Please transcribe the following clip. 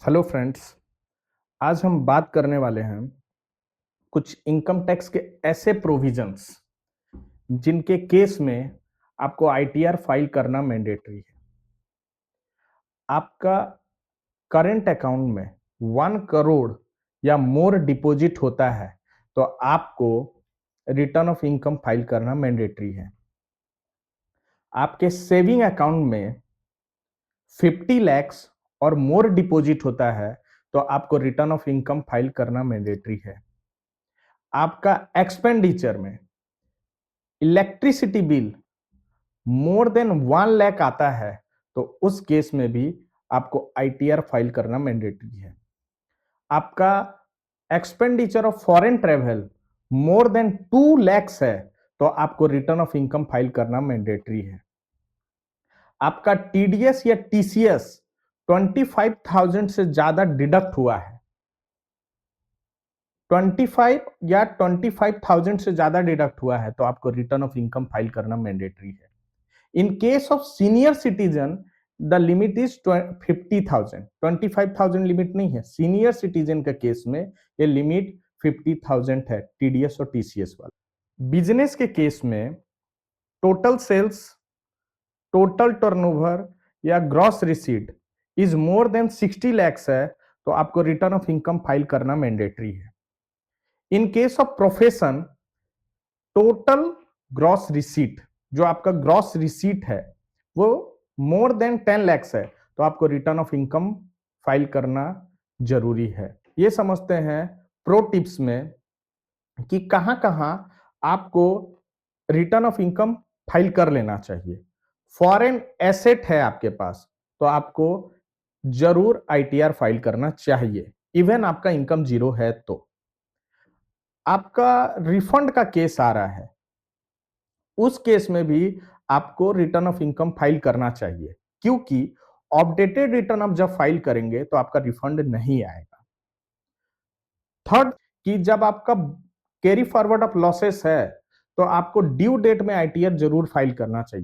Hello friends. आज हम बात करने वाले हैं कुछ इनकम टैक्स के ऐसे प्रोविजंस जिनके केस में आपको आईटीआर फाइल करना मैंडेटरी है। आपका करंट अकाउंट में 1 करोड़ या मोर डिपॉजिट होता है तो आपको रिटर्न ऑफ इनकम फाइल करना मैंडेटरी है। आपके सेविंग अकाउंट में 50 लाख और मोर डिपॉजिट होता है तो आपको रिटर्न ऑफ इनकम फाइल करना मैंडेटरी है। आपका एक्सपेंडिचर में electricity bill more than 1 lakh आता है तो उस केस में भी आपको आईटीआर फाइल करना मैंडेटरी है। आपका expenditure of foreign travel more than 2 lakhs है तो आपको रिटर्न ऑफ इनकम फाइल करना मैंडेटरी है। आपका टीडीएस या टीसीएस 25,000 से ज्यादा डिडक्ट हुआ है, 25 या 25,000 से ज्यादा डिडक्ट हुआ है तो आपको रिटर्न ऑफ इनकम फाइल करना मैंडेटरी है। In case of senior citizen the limit is 50,000, 25,000 limit नहीं है। सीनियर सिटीजन का केस में ये लिमिट 50,000 है, टीडीएस और टीसीएस वाला। बिजनेस के केस में टोटल सेल्स, टोटल टर्नओवर या gross receipt is more than 60 lakhs है तो आपको रिटर्न ऑफ इनकम फाइल करना मैंडेटरी है। In case of profession total gross receipt, जो आपका ग्रॉस रिसीट है वो मोर देन 10 lakhs है तो आपको रिटर्न ऑफ इनकम फाइल करना जरूरी है। ये समझते हैं प्रो टिप्स में कि कहां कहां आपको रिटर्न ऑफ इनकम फाइल कर लेना चाहिए। फॉरेन एसेट है आपके पास तो आपको जरूर आईटीआर फाइल करना चाहिए, इवन आपका इनकम जीरो है तो। आपका रिफंड का केस आ रहा है, उस केस में भी आपको रिटर्न ऑफ इनकम फाइल करना चाहिए, क्योंकि अपडेटेड रिटर्न आप जब फाइल करेंगे तो आपका रिफंड नहीं आएगा। थर्ड, कि जब आपका कैरी फॉरवर्ड ऑफ लॉसेस है तो आपको ड्यू डेट में आईटीआर जरूर फाइल करना चाहिए।